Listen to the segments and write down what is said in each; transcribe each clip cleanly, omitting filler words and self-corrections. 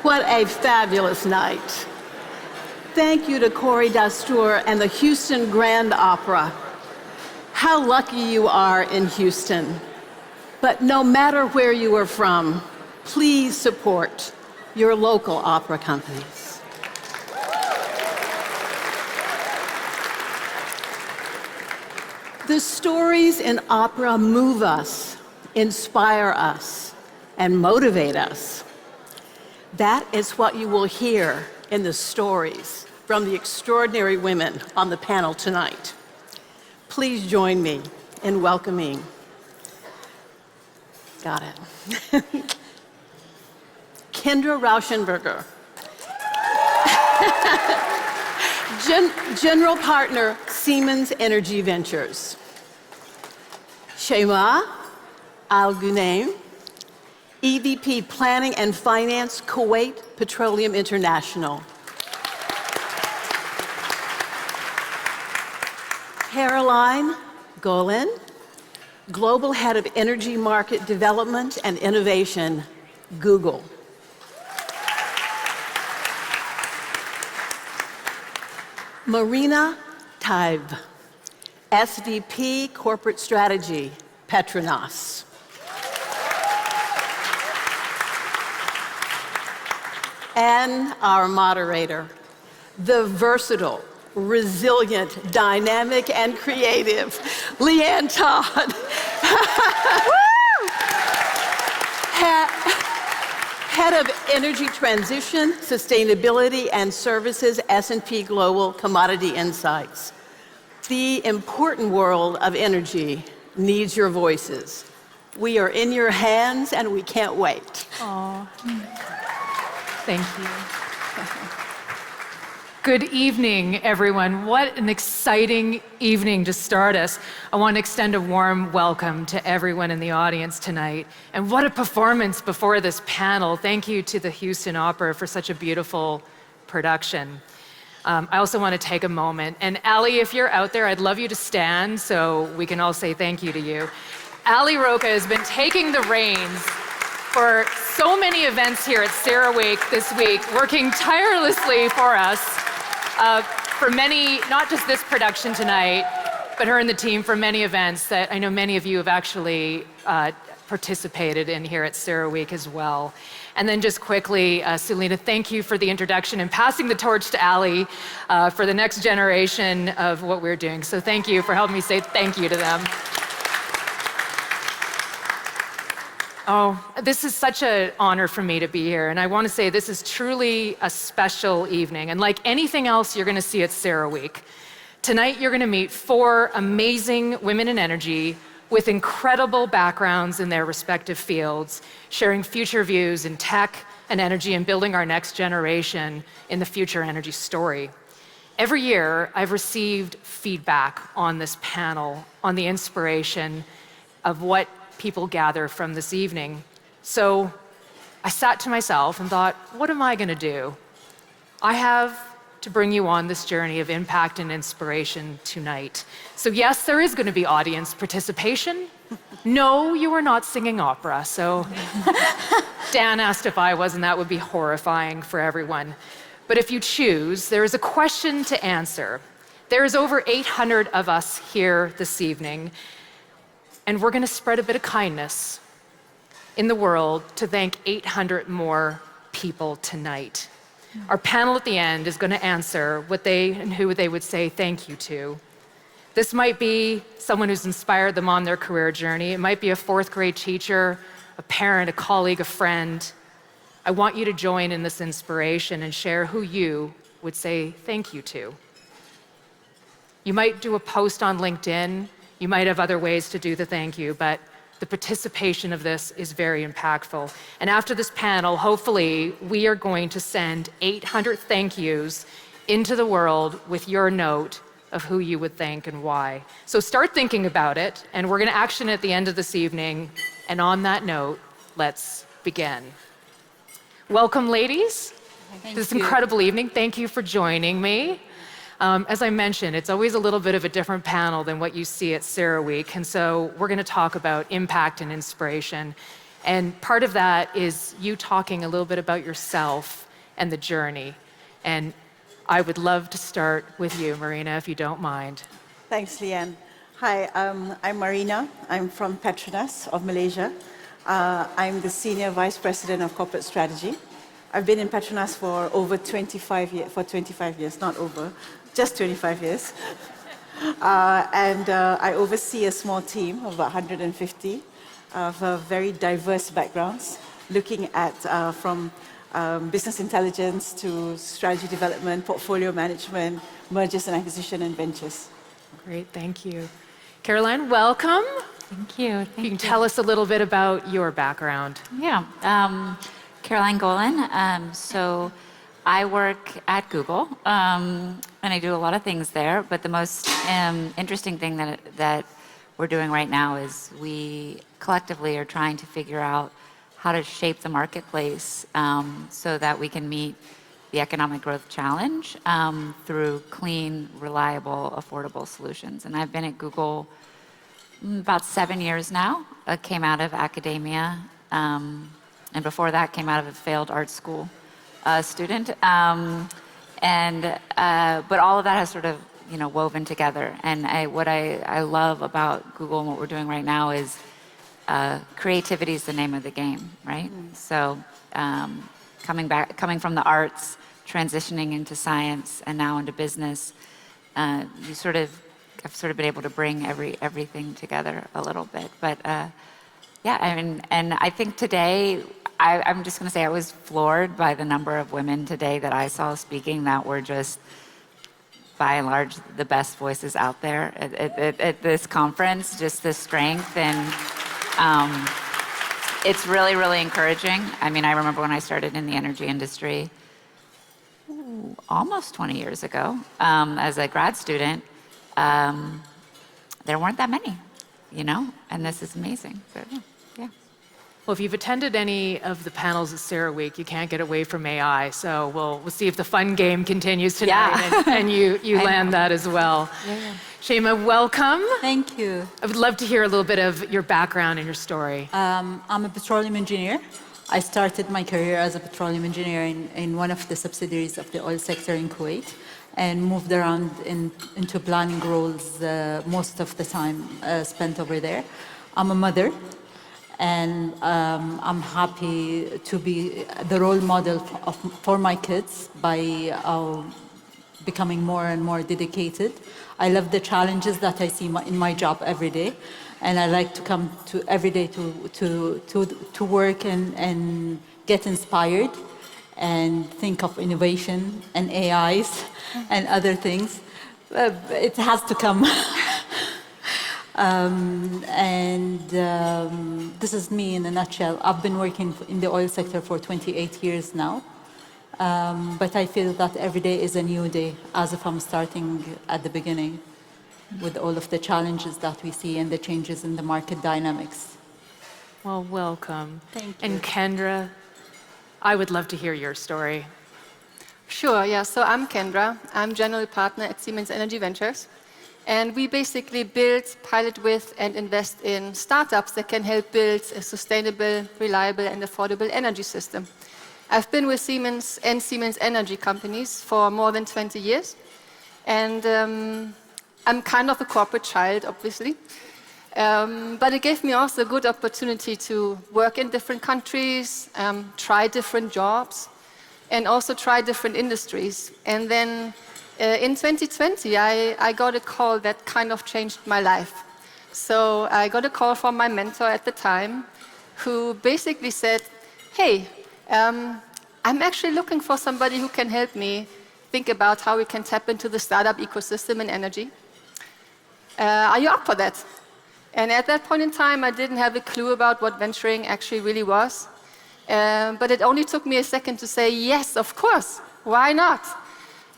What a fabulous night. Thank you to Corey Dastur and the Houston Grand Opera. How lucky you are in Houston. But no matter where you are from, please support your local opera companies. The stories in opera move us, inspire us, and motivate us. That is what you will hear in the stories from the extraordinary women on the panel tonight. Please join me in welcoming, got it, Kendra Rauschenberger, General Partner, Siemens Energy Ventures. Shema Al-Ghunaim, EVP Planning and Finance, Kuwait Petroleum International. Caroline Golan, Global Head of Energy Market Development and Innovation, Google. Marina Taib, SVP Corporate Strategy, Petronas. And our moderator, the versatile, resilient, dynamic, and creative Leanne Todd. Head of Energy Transition, Sustainability, and Services, S&P Global Commodity Insights. The important world of energy needs your voices. We are in your hands, and we can't wait. Aw. Thank you. Good evening, everyone. What an exciting evening to start us. I want to extend a warm welcome to everyone in the audience tonight. And what a performance before this panel. Thank you to the Houston Opera for such a beautiful production. I also want to take a moment. And Ali, if you're out there, I'd love you to stand so we can all say thank you to you. Ali Roca has been taking the reins for so many events here at CERAWeek this week, working tirelessly for us, for many, not just this production tonight, but her and the team for many events that I know many of you have actually participated in here at CERAWeek as well. And then just quickly, Sulina, thank you for the introduction and passing the torch to Ali for the next generation of what we're doing. So thank you for helping me say thank you to them. Oh, this is such an honor for me to be here, and I want to say this is truly a special evening, and like anything else you're going to see at CERAWeek, tonight you're going to meet 4 amazing women in energy with incredible backgrounds in their respective fields, sharing future views in tech and energy and building our next generation in the future energy story. Every year, I've received feedback on this panel on the inspiration of what people gather from this evening. So I sat to myself and thought, what am I going to do? I have to bring you on this journey of impact and inspiration tonight. So yes, there is going to be audience participation. No, you are not singing opera. So Dan asked if I was, and that would be horrifying for everyone. But if you choose, there is a question to answer. There is over 800 of us here this evening, and we're going to spread a bit of kindness in the world to thank 800 more people tonight. Our panel at the end is going to answer what they and who they would say thank you to. This might be someone who's inspired them on their career journey. It might be a 4th grade teacher, a parent, a colleague, a friend. I want you to join in this inspiration and share who you would say thank you to. You might do a post on LinkedIn. You might have other ways to do the thank you, but the participation of this is very impactful. And after this panel, hopefully, we are going to send 800 thank yous into the world with your note of who you would thank and why. So start thinking about it, and we're going to action it at the end of this evening. And on that note, let's begin. Welcome, ladies. this incredible evening. Thank you for joining me. As I mentioned, it's always a little bit of a different panel than what you see at CERAWeek, and so we're going to talk about impact and inspiration. And part of that is you talking a little bit about yourself and the journey. And I would love to start with you, Marina, if you don't mind. Thanks, Leanne. Hi, I'm Marina. I'm from Petronas of Malaysia. I'm the Senior Vice President of Corporate Strategy. I've been in Petronas for over 25 years, not over, just 25 years. I oversee a small team of about 150 of very diverse backgrounds, looking at from business intelligence to strategy development, portfolio management, mergers and acquisition, and ventures. Great, thank you. Caroline, welcome. Thank you. If you can tell us a little bit about your background. Yeah, Caroline Golan. So I work at Google, and I do a lot of things there. But the most interesting thing that we're doing right now is we collectively are trying to figure out how to shape the marketplace so that we can meet the economic growth challenge through clean, reliable, affordable solutions. And I've been at Google about 7 years now. I came out of academia, and before that came out of a failed art school student. But all of that has sort of woven together. And what I love about Google and what we're doing right now is creativity is the name of the game, right? So coming from the arts, transitioning into science, and now into business, I've sort of been able to bring everything together a little bit. But yeah, and I think today, I'm just going to say I was floored by the number of women today that I saw speaking that were just, by and large, the best voices out there at this conference, just the strength. And it's really, really encouraging. I mean, I remember when I started in the energy industry almost 20 years ago as a grad student, there weren't that many, and this is amazing. So, yeah. Well, if you've attended any of the panels at CERAWeek, you can't get away from AI. So we'll see if the fun game continues tonight, and you land that as well. Yeah. Shema, welcome. Thank you. I would love to hear a little bit of your background and your story. I'm a petroleum engineer. I started my career as a petroleum engineer in one of the subsidiaries of the oil sector in Kuwait, and moved around into planning roles most of the time spent over there. I'm a mother, and I'm happy to be the role model for my kids by becoming more and more dedicated. I love the challenges that I see in my job every day, and I like to come to every day to work and get inspired and think of innovation and AIs and other things. It has to come. This is me in a nutshell. I've been working in the oil sector for 28 years now. But I feel that every day is a new day, as if I'm starting at the beginning with all of the challenges that we see and the changes in the market dynamics. Well, welcome. Thank you. And Kendra, I would love to hear your story. Sure, yeah. So I'm Kendra. I'm general partner at Siemens Energy Ventures. And we basically build, pilot with, and invest in startups that can help build a sustainable, reliable, and affordable energy system. I've been with Siemens and Siemens Energy companies for more than 20 years. And I'm kind of a corporate child, obviously. But it gave me also a good opportunity to work in different countries, try different jobs, and also try different industries. And then in 2020, I got a call that kind of changed my life. So I got a call from my mentor at the time, who basically said, hey, I'm actually looking for somebody who can help me think about how we can tap into the startup ecosystem in energy. Are you up for that? And at that point in time, I didn't have a clue about what venturing actually really was. But it only took me a second to say, yes, of course, why not?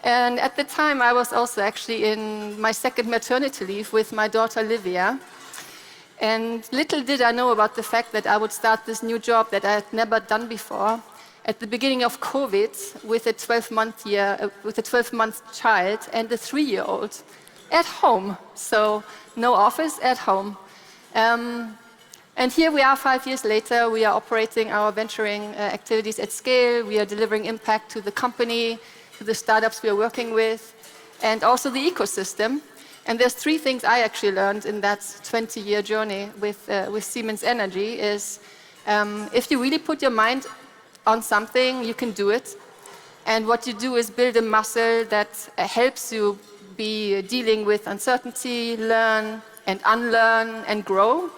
And at the time, I was also actually in my second maternity leave with my daughter, Livia. And little did I know about the fact that I would start this new job that I had never done before, at the beginning of COVID with a 12-month child and a 3-year-old at home. So no office, at home. And here we are 5 years later. We are operating our venturing activities at scale. We are delivering impact to the company, to the startups we are working with, and also the ecosystem. And there's 3 things I actually learned in that 20-year journey with Siemens Energy is if you really put your mind on something, you can do it. And what you do is build a muscle that helps you be dealing with uncertainty, learn and unlearn and grow.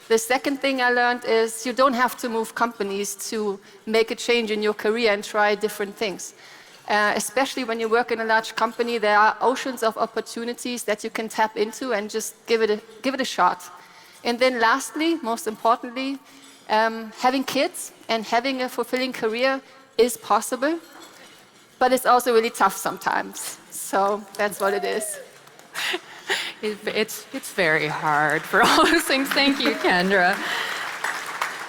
The second thing I learned is you don't have to move companies to make a change in your career and try different things. Especially when you work in a large company, there are oceans of opportunities that you can tap into and just give it a shot. And then lastly, most importantly, having kids and having a fulfilling career is possible, but it's also really tough sometimes. So that's what it is. It's very hard for all those things. Thank you, Kendra.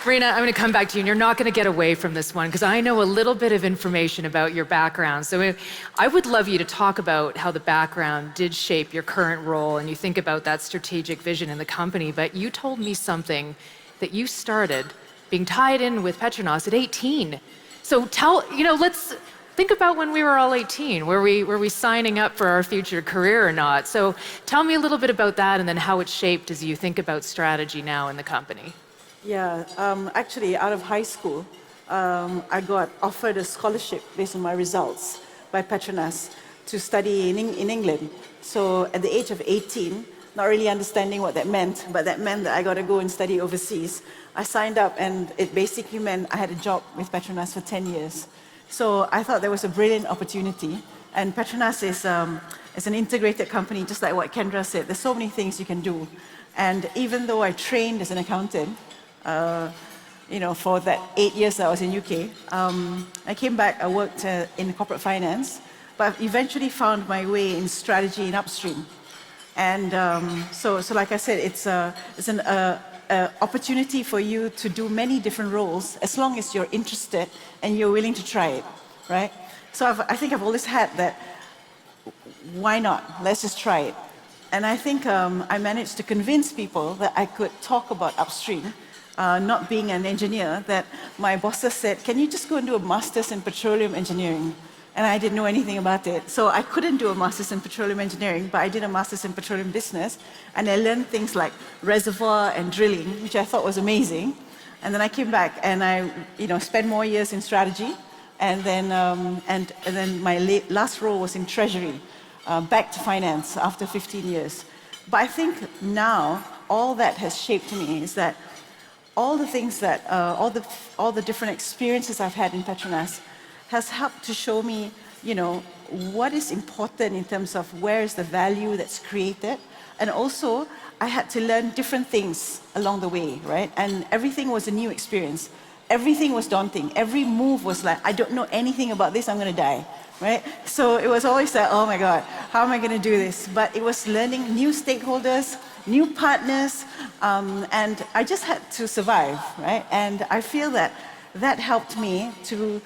Marina, I'm going to come back to you, and you're not going to get away from this one, because I know a little bit of information about your background. So I would love you to talk about how the background did shape your current role, and you think about that strategic vision in the company. But you told me something that you started being tied in with Petronas at 18. So let's think about when we were all 18. Were we signing up for our future career or not? So tell me a little bit about that, and then how it shaped as you think about strategy now in the company. Yeah, actually, out of high school, I got offered a scholarship based on my results by Petronas to study in England. So at the age of 18, not really understanding what that meant, but that meant that I got to go and study overseas. I signed up, and it basically meant I had a job with Petronas for 10 years. So I thought there was a brilliant opportunity. And Petronas is an integrated company, just like what Kendra said. There's so many things you can do. And even though I trained as an accountant, for that 8 years that I was in UK, I came back, I worked in corporate finance, but eventually found my way in strategy in upstream. And so like I said, it's an opportunity for you to do many different roles as long as you're interested and you're willing to try it, right? So I think I've always had that, why not? Let's just try it. And I think I managed to convince people that I could talk about upstream, not being an engineer, that my bosses said, can you just go and do a master's in petroleum engineering? And I didn't know anything about it. So I couldn't do a master's in petroleum engineering, but I did a master's in petroleum business, and I learned things like reservoir and drilling, which I thought was amazing. And then I came back and I spent more years in strategy, and then my last role was in treasury, back to finance after 15 years. But I think now all that has shaped me is that all the things that, all the different experiences I've had in Petronas has helped to show me, what is important in terms of where is the value that's created. And also, I had to learn different things along the way, right? And everything was a new experience. Everything was daunting. Every move was like, I don't know anything about this, I'm going to die, right? So it was always like, oh my God, how am I going to do this? But it was learning new stakeholders, new partners, and I just had to survive, right? And I feel that helped me to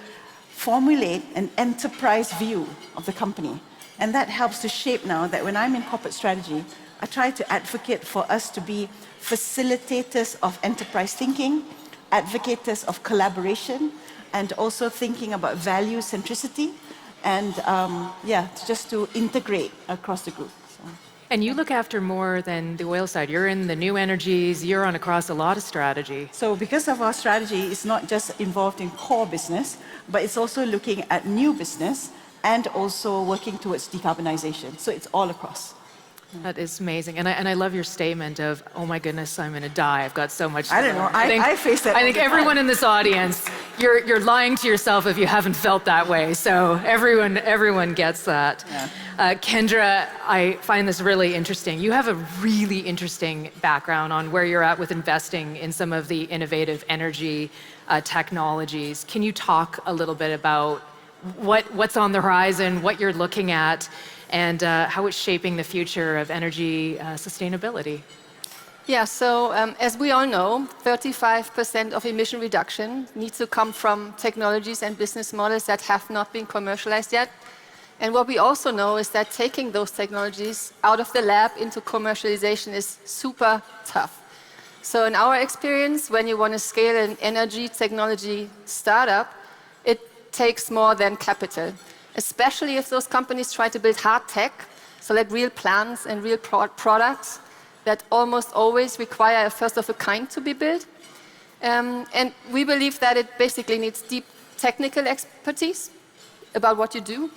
formulate an enterprise view of the company. And that helps to shape now that when I'm in corporate strategy, I try to advocate for us to be facilitators of enterprise thinking, advocates of collaboration, and also thinking about value centricity, and just to integrate across the group. So. And you look after more than the oil side. You're in the new energies, you're on across a lot of strategy. So because of our strategy, it's not just involved in core business, but it's also looking at new business and also working towards decarbonization. So it's all across. That is amazing. And I love your statement of, oh my goodness, I'm going to die. I've got so much to I don't know. I face that. I think everyone in this audience, you're lying to yourself if you haven't felt that way. So everyone gets that. Yeah. Kendra, I find this really interesting. You have a really interesting background on where you're at with investing in some of the innovative energy technologies. Can you talk a little bit about what's on the horizon, what you're looking at, and how it's shaping the future of energy sustainability? Yeah, so as we all know, 35% of emission reduction needs to come from technologies and business models that have not been commercialized yet. And what we also know is that taking those technologies out of the lab into commercialization is super tough. So in our experience, when you want to scale an energy technology startup, it takes more than capital, especially if those companies try to build hard tech, so like real plants and real products that almost always require a first of a kind to be built. And we believe that it basically needs deep technical expertise about what you do.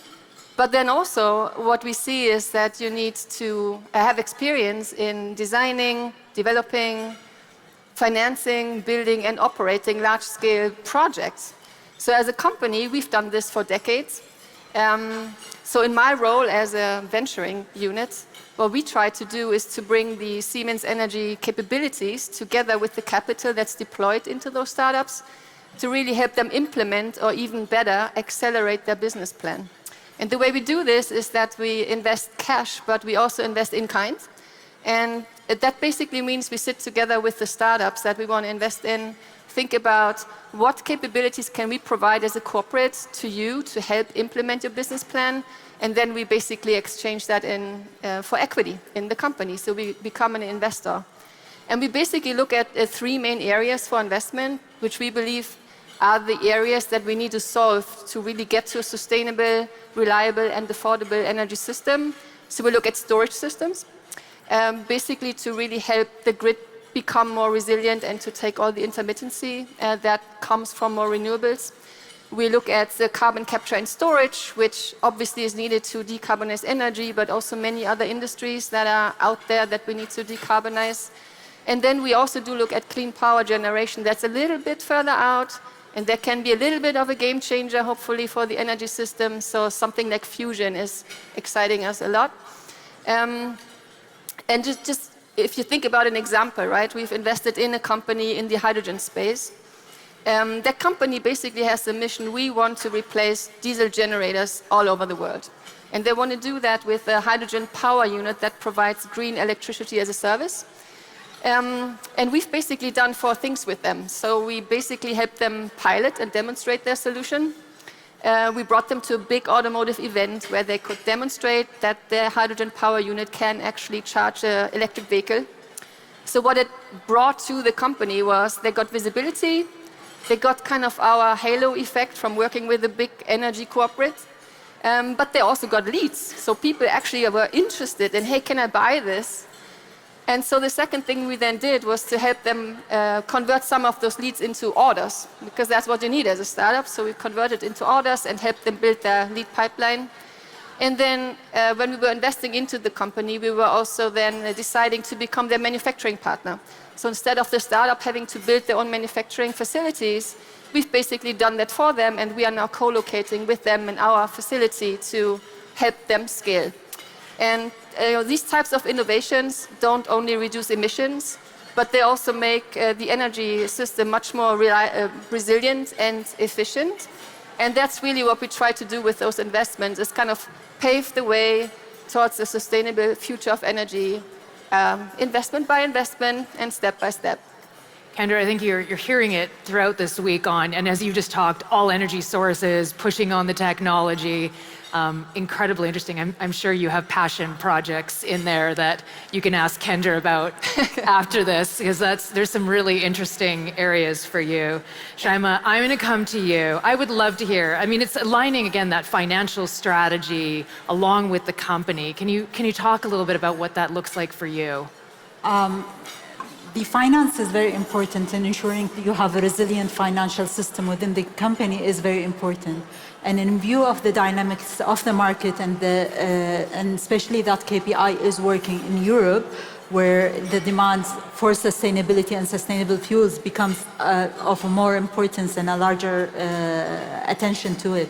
But then also what we see is that you need to have experience in designing, developing, financing, building and operating large-scale projects. So as a company, we've done this for decades. So in my role as a venturing unit, what we try to do is to bring the Siemens Energy capabilities together with the capital that's deployed into those startups to really help them implement or even better accelerate their business plan. And the way we do this is that we invest cash, but we also invest in kind. And that basically means we sit together with the startups that we want to invest in, think about what capabilities can we provide as a corporate to you to help implement your business plan, and then we basically exchange that for equity in the company, so we become an investor. And we basically look at 3 main areas for investment, which we believe are the areas that we need to solve to really get to a sustainable, reliable, and affordable energy system. So we look at storage systems, basically to really help the grid become more resilient and to take all the intermittency that comes from more renewables. We look at the carbon capture and storage, which obviously is needed to decarbonize energy, but also many other industries that are out there that we need to decarbonize. And then we also do look at clean power generation that's a little bit further out, and that can be a little bit of a game changer, hopefully, for the energy system. So something like fusion is exciting us a lot. And just if you think about an example, right? We've invested in a company in the hydrogen space. That company basically has the mission, we want to replace diesel generators all over the world. And they want to do that with a hydrogen power unit that provides green electricity as a service. And we've basically done 4 things with them. So we basically helped them pilot and demonstrate their solution. We brought them to a big automotive event where they could demonstrate that their hydrogen power unit can actually charge an electric vehicle. So what it brought to the company was they got visibility, they got kind of our halo effect from working with a big energy corporate, but they also got leads. So people actually were interested in, hey, can I buy this? And so the second thing we then did was to help them convert some of those leads into orders, because that's what you need as a startup. So we converted into orders and helped them build their lead pipeline. And then when we were investing into the company, we were also then deciding to become their manufacturing partner. So instead of the startup having to build their own manufacturing facilities, we've basically done that for them, and we are now co-locating with them in our facility to help them scale. And these types of innovations don't only reduce emissions, but they also make the energy system much more resilient and efficient. And that's really what we try to do with those investments, is kind of pave the way towards a sustainable future of energy, investment by investment and step by step. Kendra, I think you're hearing it throughout this week on, and as you just talked, all energy sources, pushing on the technology, incredibly interesting. I'm sure you have passion projects in there that you can ask Kendra about after this, because there's some really interesting areas for you. Shaima, I'm going to come to you. I would love to hear, I mean, it's aligning, again, that financial strategy along with the company. Can you talk a little bit about what that looks like for you? The finance is very important, and ensuring you have a resilient financial system within the company is very important. And in view of the dynamics of the market and especially that KPI is working in Europe, where the demands for sustainability and sustainable fuels becomes of more importance and a larger attention to it.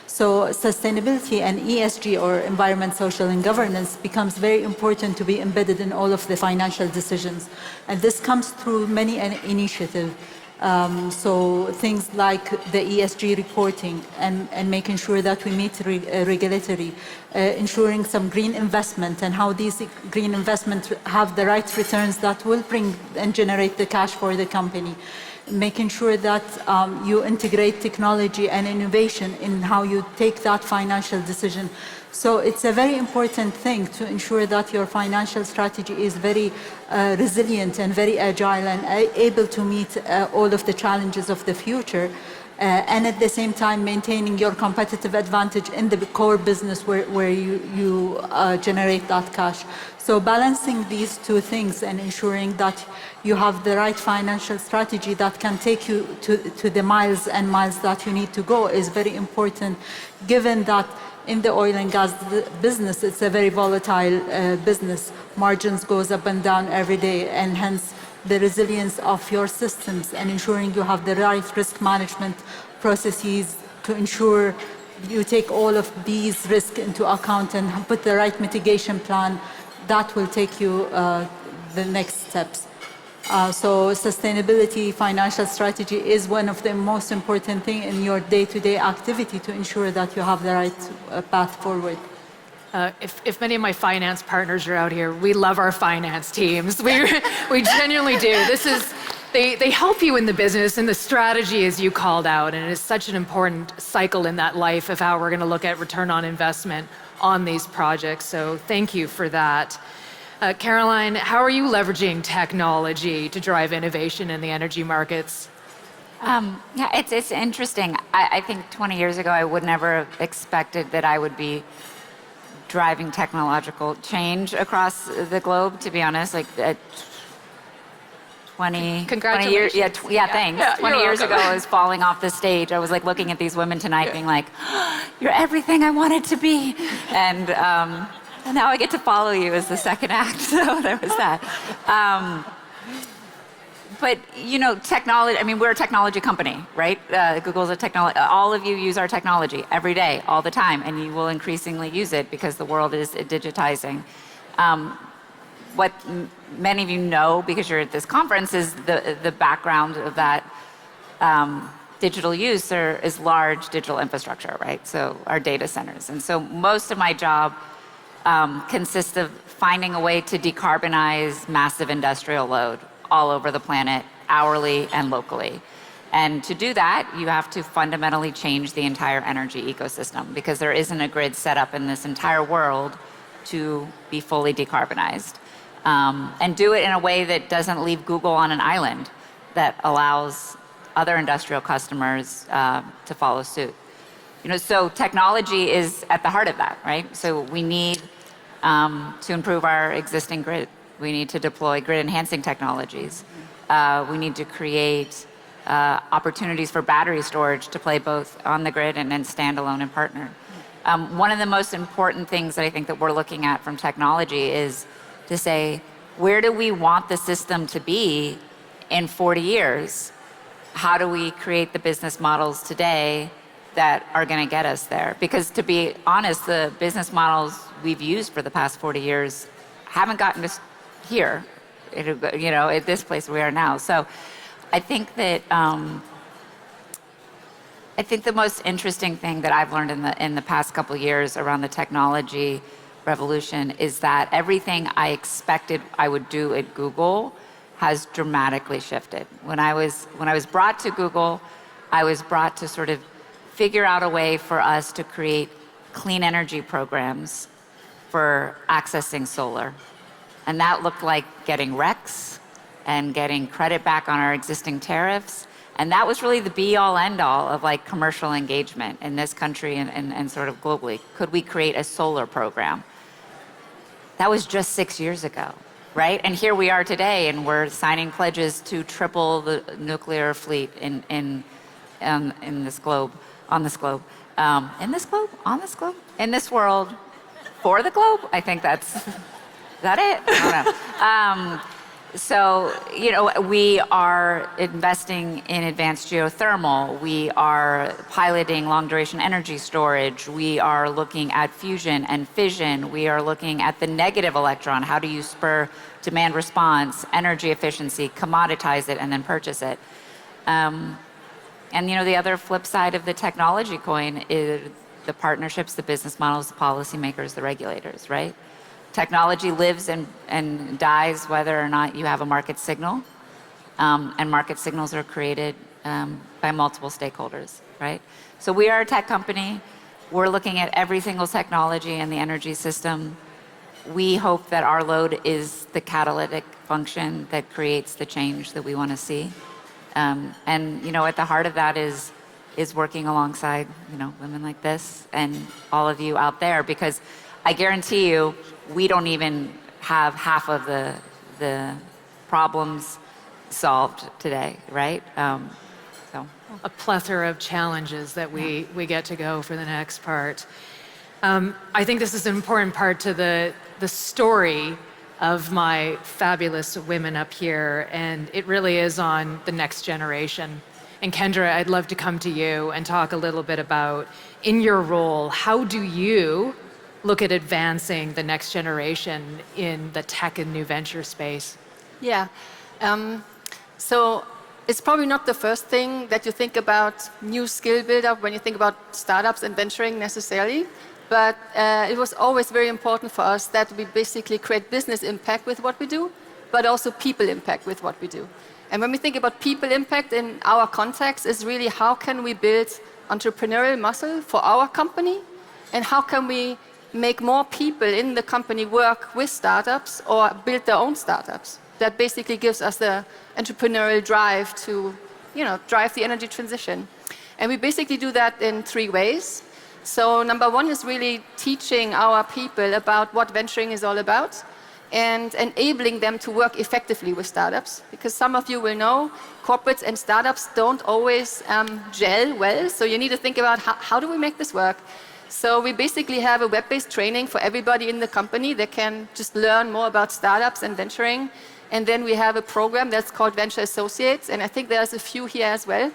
So sustainability and ESG, or environment, social, and governance, becomes very important to be embedded in all of the financial decisions. And this comes through many initiatives. So things like the ESG reporting and making sure that we meet regulatory, ensuring some green investment and how these green investments have the right returns that will bring and generate the cash for the company. Making sure that you integrate technology and innovation in how you take that financial decision. So it's a very important thing to ensure that your financial strategy is very resilient and very agile and able to meet all of the challenges of the future. And at the same time maintaining your competitive advantage in the core business where you generate that cash. So balancing these two things and ensuring that you have the right financial strategy that can take you to the miles and miles that you need to go is very important, given that in the oil and gas business, it's a very volatile business. Margins goes up and down every day, and hence the resilience of your systems and ensuring you have the right risk management processes to ensure you take all of these risks into account and put the right mitigation plan that will take you the next steps. So sustainability financial strategy is one of the most important things in your day-to-day activity to ensure that you have the right path forward. If many of my finance partners are out here, we love our finance teams. We genuinely do. They help you in the business and the strategy, as you called out, and it is such an important cycle in that life of how we're going to look at return on investment on these projects. So thank you for that. Caroline, how are you leveraging technology to drive innovation in the energy markets? Yeah, it's interesting. I think 20 years ago, I would never have expected that I would be driving technological change across the globe, to be honest. Like 20 Congratulations. 20 years, thanks. Yeah, 20 years ago, I was falling off the stage. I was like looking at these women tonight being like, oh, you're everything I wanted to be. And now I get to follow you as the second act, so there was that. But, you know, technology, I mean, we're a technology company, right? Google's a technology, all of you use our technology every day, all the time, and you will increasingly use it because the world is digitizing. What many of you know, because you're at this conference, is the background of that digital use is large digital infrastructure, right? So our data centers. And so most of my job consists of finding a way to decarbonize massive industrial load all over the planet, hourly and locally. And to do that, you have to fundamentally change the entire energy ecosystem because there isn't a grid set up in this entire world to be fully decarbonized. And do it in a way that doesn't leave Google on an island, that allows other industrial customers to follow suit. You know, so technology is at the heart of that, right? So we need to improve our existing grid. We need to deploy grid-enhancing technologies. We need to create opportunities for battery storage to play both on the grid and then standalone and partner. One of the most important things that I think that we're looking at from technology is to say, where do we want the system to be in 40 years? How do we create the business models today that are going to get us there? Because to be honest, the business models we've used for the past 40 years haven't gotten us here, you know, at this place we are now. So I think that I think the most interesting thing that I've learned in the past couple of years around the technology revolution is that everything I expected I would do at Google has dramatically shifted. When I was brought to Google, I was brought to sort of figure out a way for us to create clean energy programs for accessing solar. And that looked like getting RECs and getting credit back on our existing tariffs. And that was really the be-all, end-all of like commercial engagement in this country and sort of globally. Could we create a solar program? That was just 6 years ago, right? And here we are today, and we're signing pledges to triple the nuclear fleet in this globe, on this globe. In this globe? On this globe? In this world, for the globe? I think that's... Is that it? I don't know. So, you know, we are investing in advanced geothermal. We are piloting long-duration energy storage. We are looking at fusion and fission. We are looking at the negative electron. How do you spur demand response, energy efficiency, commoditize it, and then purchase it? And the other flip side of the technology coin is the partnerships, the business models, the policymakers, the regulators, right? Technology lives and dies whether or not you have a market signal. And market signals are created by multiple stakeholders, right? So we are a tech company. We're looking at every single technology in the energy system. We hope that our load is the catalytic function that creates the change that we want to see. And at the heart of that is working alongside women like this and all of you out there, because I guarantee you we don't even have half of the problems solved today, right? So a plethora of challenges that we get to go for the next part. I think this is an important part to the story of my fabulous women up here, and it really is on the next generation. And Kendra, I'd love to come to you and talk a little bit about, in your role, how do you look at advancing the next generation in the tech and new venture space? Yeah. So it's probably not the first thing that you think about new skill build-up when you think about startups and venturing necessarily. But it was always very important for us that we basically create business impact with what we do, but also people impact with what we do. And when we think about people impact in our context, is really how can we build entrepreneurial muscle for our company, and how can we make more people in the company work with startups or build their own startups. That basically gives us the entrepreneurial drive to drive the energy transition. And we basically do that in 3 ways. So number 1 is really teaching our people about what venturing is all about and enabling them to work effectively with startups. Because some of you will know, corporates and startups don't always gel well. So you need to think about how do we make this work? So we basically have a web-based training for everybody in the company that can just learn more about startups and venturing. And then we have a program that's called Venture Associates, and I think there's a few here as well,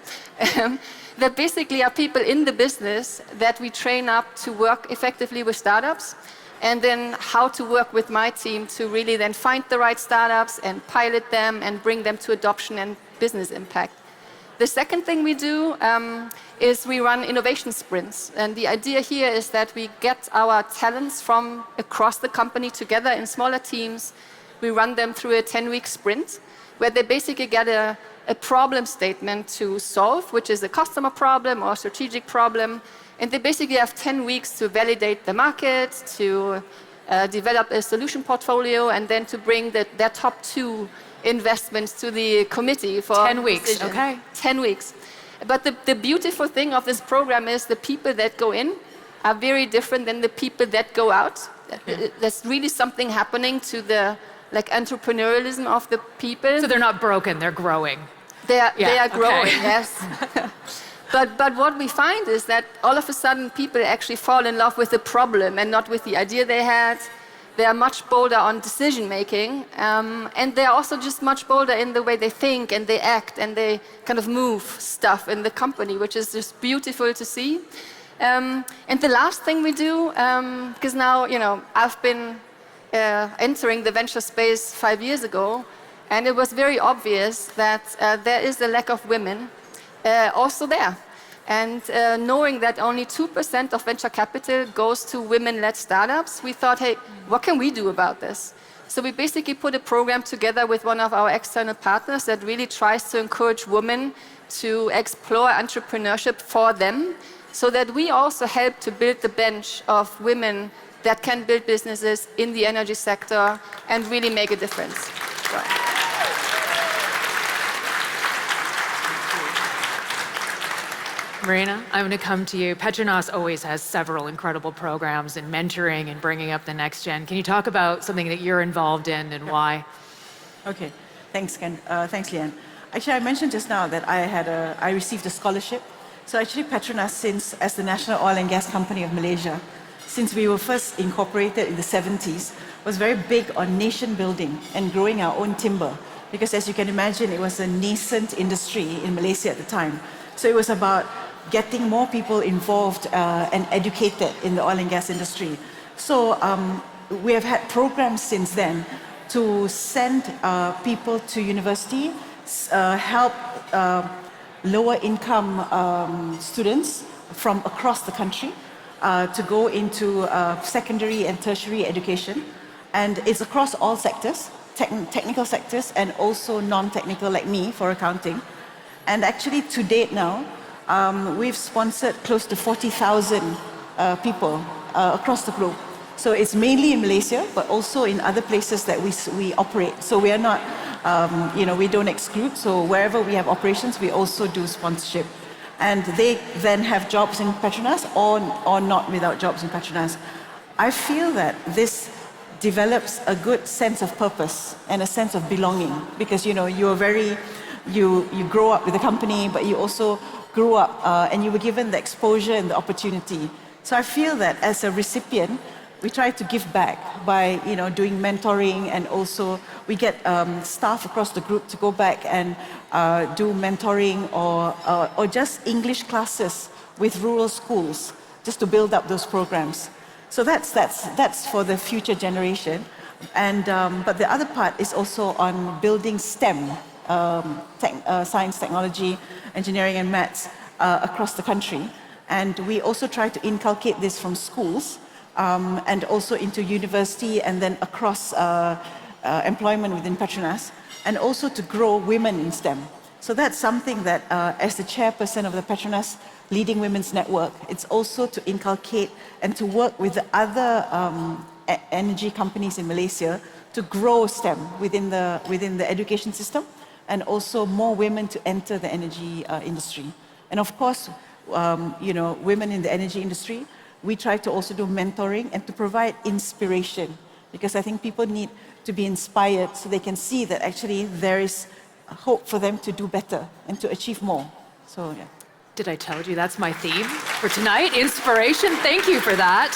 that basically are people in the business that we train up to work effectively with startups, and then how to work with my team to really then find the right startups and pilot them and bring them to adoption and business impact. The second thing we do is we run innovation sprints. And the idea here is that we get our talents from across the company together in smaller teams. We run them through a 10-week sprint where they basically get a problem statement to solve, which is a customer problem or a strategic problem. And they basically have 10 weeks to validate the market, to develop a solution portfolio, and then to bring their top 2 investments to the committee for 10 weeks, decision. okay. 10 weeks. But the beautiful thing of this program is the people that go in are very different than the people that go out. Yeah. There's really something happening to the entrepreneurialism of the people. So they're not broken, they're growing. They are growing, okay. yes. But what we find is that all of a sudden people actually fall in love with the problem and not with the idea they had. They are much bolder on decision making, and they are also just much bolder in the way they think and they act and they kind of move stuff in the company, which is just beautiful to see. And the last thing we do, because now I've been entering the venture space 5 years ago, and it was very obvious that there is a lack of women also there. And knowing that only 2% of venture capital goes to women-led startups, we thought, hey, what can we do about this? So we basically put a program together with one of our external partners that really tries to encourage women to explore entrepreneurship for them, so that we also help to build the bench of women that can build businesses in the energy sector and really make a difference. Marina, I'm going to come to you. Petronas always has several incredible programs in mentoring and bringing up the next gen. Can you talk about something that you're involved in and why? Okay, thanks, Ken. Thanks, Leanne. Actually, I mentioned just now that I received a scholarship. So actually, Petronas, as the national oil and gas company of Malaysia, since we were first incorporated in the 70s, was very big on nation building and growing our own timber. Because as you can imagine, it was a nascent industry in Malaysia at the time. So it was about getting more people involved and educated in the oil and gas industry. So we have had programs since then to send people to university, help lower income students from across the country to go into secondary and tertiary education. And it's across all sectors, technical sectors and also non-technical like me for accounting. And actually to date now, we've sponsored close to 40,000 people across the globe. So it's mainly in Malaysia, but also in other places that we operate. So we are not, we don't exclude. So wherever we have operations, we also do sponsorship. And they then have jobs in Petronas or not without jobs in Petronas. I feel that this develops a good sense of purpose and a sense of belonging because, you grow up with the company, but you also grew up and you were given the exposure and the opportunity. So I feel that as a recipient, we try to give back by doing mentoring, and also we get staff across the group to go back and do mentoring or just English classes with rural schools, just to build up those programs. So that's for the future generation. And but the other part is also on building STEM, science, technology, engineering, and maths across the country. And we also try to inculcate this from schools and also into university and then across employment within Petronas, and also to grow women in STEM. So that's something that, as the chairperson of the Petronas Leading Women's Network, it's also to inculcate and to work with the other energy companies in Malaysia to grow STEM within the education system, and also more women to enter the energy industry. And of course, women in the energy industry, we try to also do mentoring and to provide inspiration, because I think people need to be inspired so they can see that actually there is hope for them to do better and to achieve more. So, yeah. Did I tell you that's my theme for tonight? Inspiration. Thank you for that.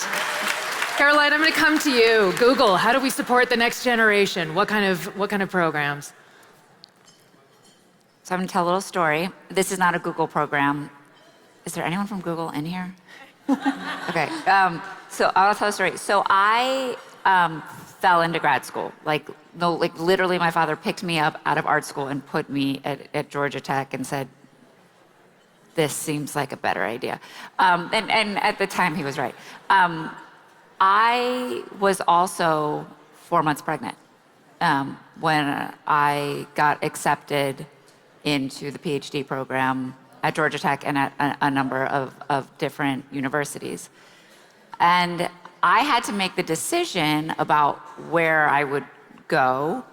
Caroline, I'm going to come to you. Google, how do we support the next generation? What kind of programs? So I'm going to tell a little story. This is not a Google program. Is there anyone from Google in here? Okay. So I'll tell a story. So I fell into grad school. Like literally, my father picked me up out of art school and put me at Georgia Tech and said, "This seems like a better idea." And at the time, he was right. I was also 4 months pregnant when I got accepted into the PhD program at Georgia Tech and at a number of different universities. And I had to make the decision about where I would go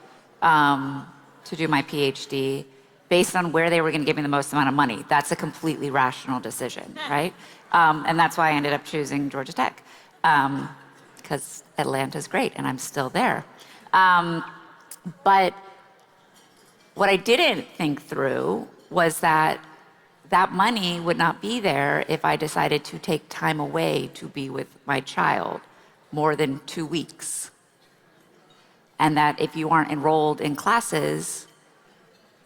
to do my PhD based on where they were going to give me the most amount of money. That's a completely rational decision, right? And that's why I ended up choosing Georgia Tech, because Atlanta's great and I'm still there. But what I didn't think through was that money would not be there if I decided to take time away to be with my child more than 2 weeks. And that if you aren't enrolled in classes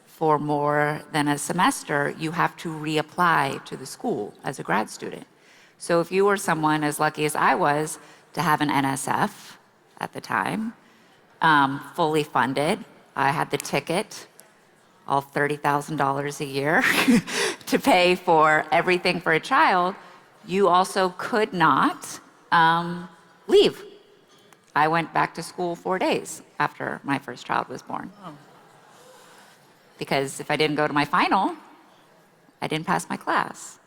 for more than a semester, you have to reapply to the school as a grad student. So if you were someone as lucky as I was to have an NSF at the time, fully funded, I had the ticket, all $30,000 a year to pay for everything for a child, you also could not leave. I went back to school 4 days after my first child was born. Oh. Because if I didn't go to my final, I didn't pass my class.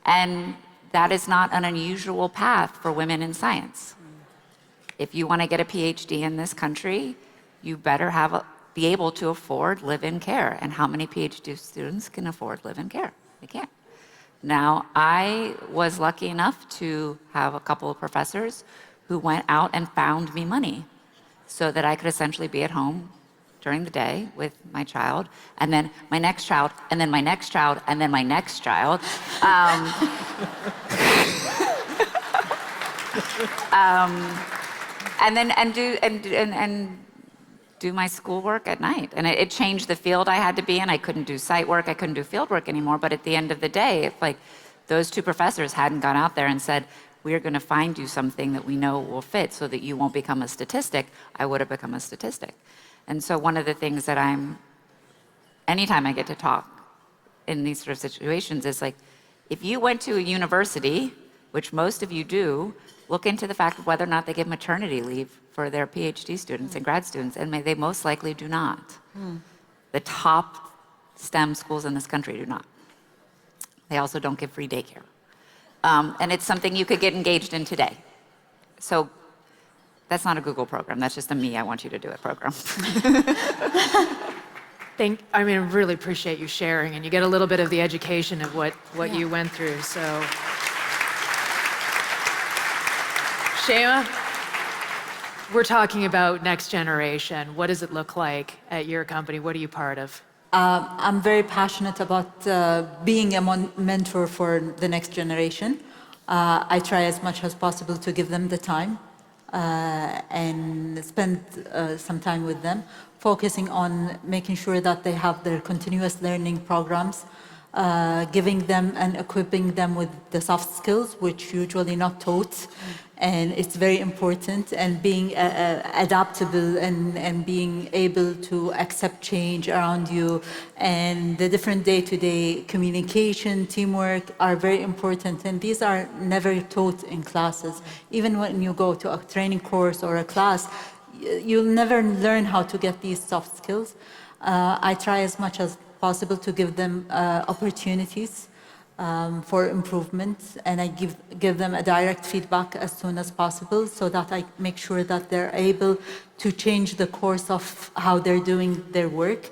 And that is not an unusual path for women in science. If you want to get a PhD in this country, you better be able to afford live-in care. And how many PhD students can afford live-in care? They can't. Now, I was lucky enough to have a couple of professors who went out and found me money so that I could essentially be at home during the day with my child, and then my next child, and then my next child, and then my next child. And do my schoolwork at night. And it changed the field I had to be in. I couldn't do site work, I couldn't do field work anymore. But at the end of the day, if like those two professors hadn't gone out there and said, we're going to find you something that we know will fit so that you won't become a statistic, I would have become a statistic. And so one of the things that anytime I get to talk in these sort of situations is like, if you went to a university, which most of you do, look into the fact of whether or not they give maternity leave for their PhD students and grad students, and they most likely do not. The top STEM schools in this country do not. They also don't give free daycare. And it's something you could get engaged in today. So that's not a Google program. That's just a me, I want you to do it program. I mean, I really appreciate you sharing, and you get a little bit of the education of what you went through, so. Shema, we're talking about next generation. What does it look like at your company? What are you part of? I'm very passionate about being a mentor for the next generation. I try as much as possible to give them the time and spend some time with them, focusing on making sure that they have their continuous learning programs, giving them and equipping them with the soft skills, which usually not taught. And it's very important, and being adaptable and being able to accept change around you, and the different day-to-day communication, teamwork are very important, and these are never taught in classes. Even when you go to a training course or a class, you'll never learn how to get these soft skills. I try as much as possible to give them opportunities for improvement, and I give them a direct feedback as soon as possible so that I make sure that they're able to change the course of how they're doing their work.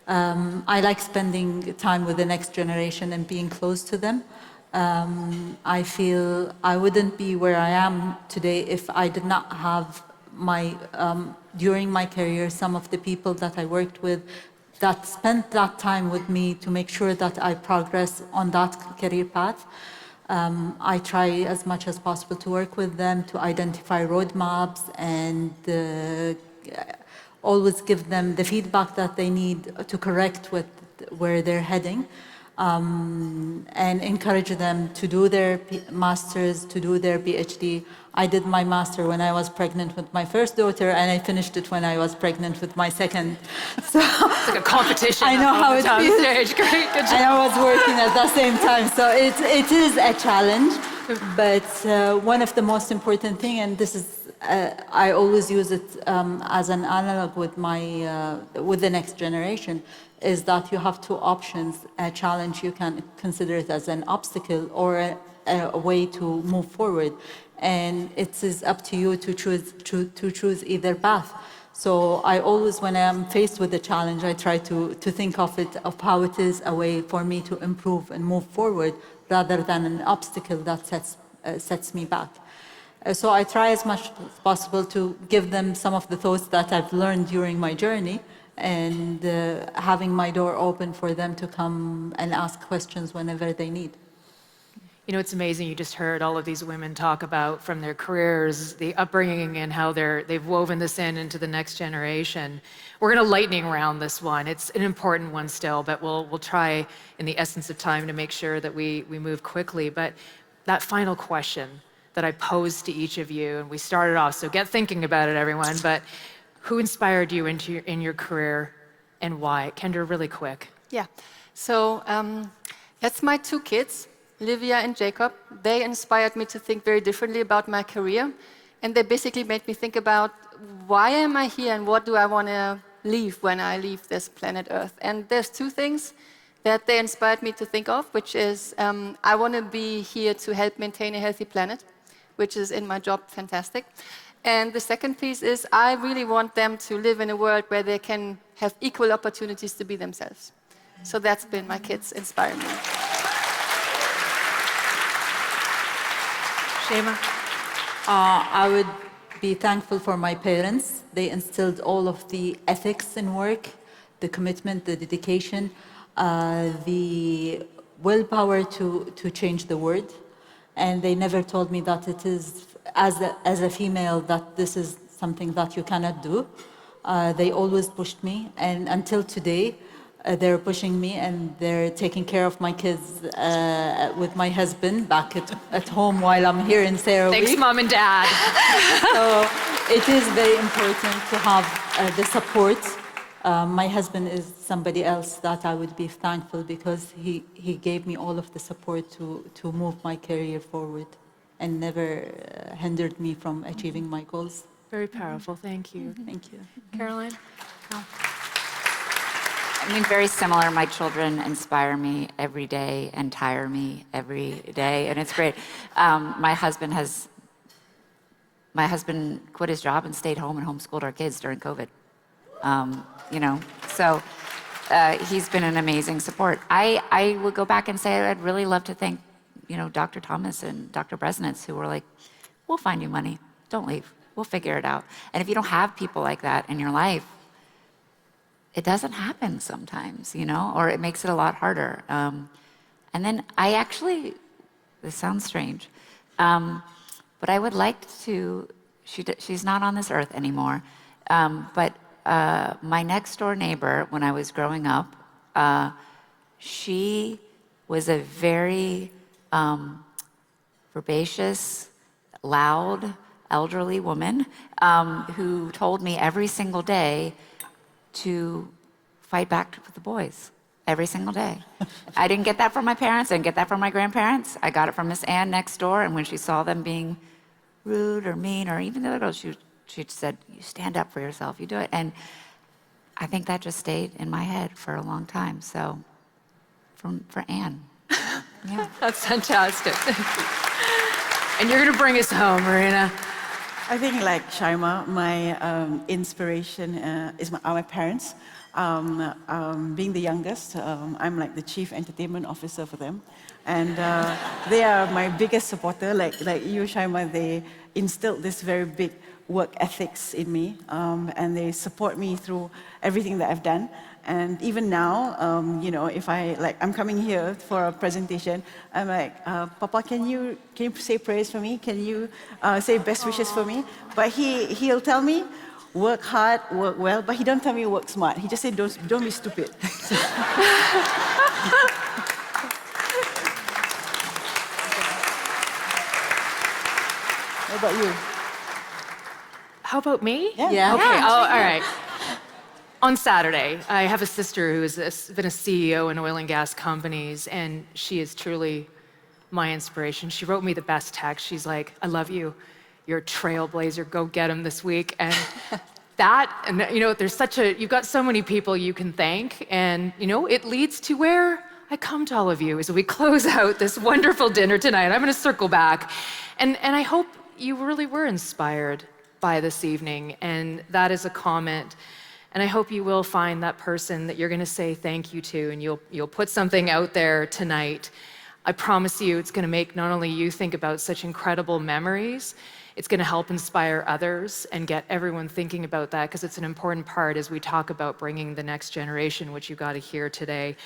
I like spending time with the next generation and being close to them. I feel I wouldn't be where I am today if I did not have during my career, some of the people that I worked with that spent that time with me to make sure that I progress on that career path. I try as much as possible to work with them to identify roadmaps and always give them the feedback that they need to correct where they're heading, and encourage them to do their masters, to do their PhD. I did my master when I was pregnant with my first daughter, and I finished it when I was pregnant with my second. So It's like a competition. I know how it feels. Stage. Great, good job. And I was working at the same time, so it is a challenge. But one of the most important thing, and this is I always use it as an analog with with the next generation, is that you have two options. A challenge, you can consider it as an obstacle or a way to move forward. And it is up to you to choose either path. So I always, when I am faced with a challenge, I try to think of how it is a way for me to improve and move forward rather than an obstacle that sets me back. So I try as much as possible to give them some of the thoughts that I've learned during my journey, and having my door open for them to come and ask questions whenever they need. You know, it's amazing. You just heard all of these women talk about from their careers, the upbringing, and how they've woven this into the next generation. We're going to lightning round this one. It's an important one still, but we'll try in the essence of time to make sure that we move quickly. But that final question that I posed to each of you, and we started off, so get thinking about it, everyone, but who inspired you in your career and why? Kendra, really quick. Yeah. So that's my two kids, Livia and Jacob. They inspired me to think very differently about my career. And they basically made me think about, why am I here and what do I want to leave when I leave this planet Earth? And there's two things that they inspired me to think of, which is I want to be here to help maintain a healthy planet, which is in my job fantastic. And the second piece is I really want them to live in a world where they can have equal opportunities to be themselves. So that's been my kids inspiring me. Shema? I would be thankful for my parents. They instilled all of the ethics in work, the commitment, the dedication, the willpower to change the world. And they never told me that it is, as a female, that this is something that you cannot do. They always pushed me, and until today, they're pushing me, and they're taking care of my kids with my husband back at home while I'm here in CERAWeek. Thanks, Mom and Dad. So it is very important to have the support My husband is somebody else that I would be thankful because he gave me all of the support to move my career forward and never hindered me from achieving my goals. Very powerful. Thank you. Thank you. Caroline? I mean, very similar. My children inspire me every day and tire me every day, and it's great. My husband quit his job and stayed home and homeschooled our kids during COVID. So he's been an amazing support. I would go back and say I'd really love to thank, Dr. Thomas and Dr. Bresnitz, who were like, we'll find you money. Don't leave. We'll figure it out. And if you don't have people like that in your life, it doesn't happen sometimes, or it makes it a lot harder. And then this sounds strange, but I would like to, she's not on this earth anymore, but my next door neighbor, when I was growing up, she was a very herbaceous, loud, elderly woman who told me every single day to fight back with the boys. Every single day. I didn't get that from my parents, I didn't get that from my grandparents. I got it from Miss Ann next door, and when she saw them being rude or mean, or even the other girls, she said, you stand up for yourself, you do it. And I think that just stayed in my head for a long time. So, for Ann. Yeah. That's fantastic. Thank you. And you're going to bring us home, Marina. I think, like Shaima, my inspiration are my parents. Being the youngest, I'm like the chief entertainment officer for them. And they are my biggest supporter. Like you, Shaima, they instilled this very big work ethics in me. And they support me through everything that I've done. And even now, if I'm coming here for a presentation, I'm like, Papa, can you say prayers for me? Can you say best wishes for me? But he'll tell me, work hard, work well, but he don't tell me work smart. He just said, don't be stupid. What about you? How about me? Yeah. Okay. All right. On Saturday, I have a sister who has been a CEO in oil and gas companies, and she is truly my inspiration. She wrote me the best text. She's like, I love you. You're a trailblazer. Go get him this week. And you've got so many people you can thank, and, it leads to where I come to all of you as we close out this wonderful dinner tonight. I'm going to circle back. And I hope you really were inspired by this evening, and that is a comment. And I hope you will find that person that you're going to say thank you to, and you'll put something out there tonight. I promise you it's going to make not only you think about such incredible memories, it's going to help inspire others and get everyone thinking about that, because it's an important part as we talk about bringing the next generation, which you got to hear today.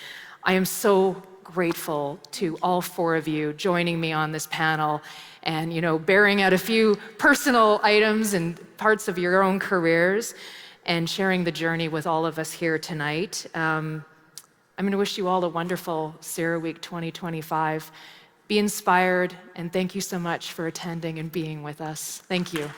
I am so grateful to all four of you joining me on this panel and, bearing out a few personal items and parts of your own careers, and sharing the journey with all of us here tonight. I'm going to wish you all a wonderful CERAWeek 2025. Be inspired, and thank you so much for attending and being with us. Thank you.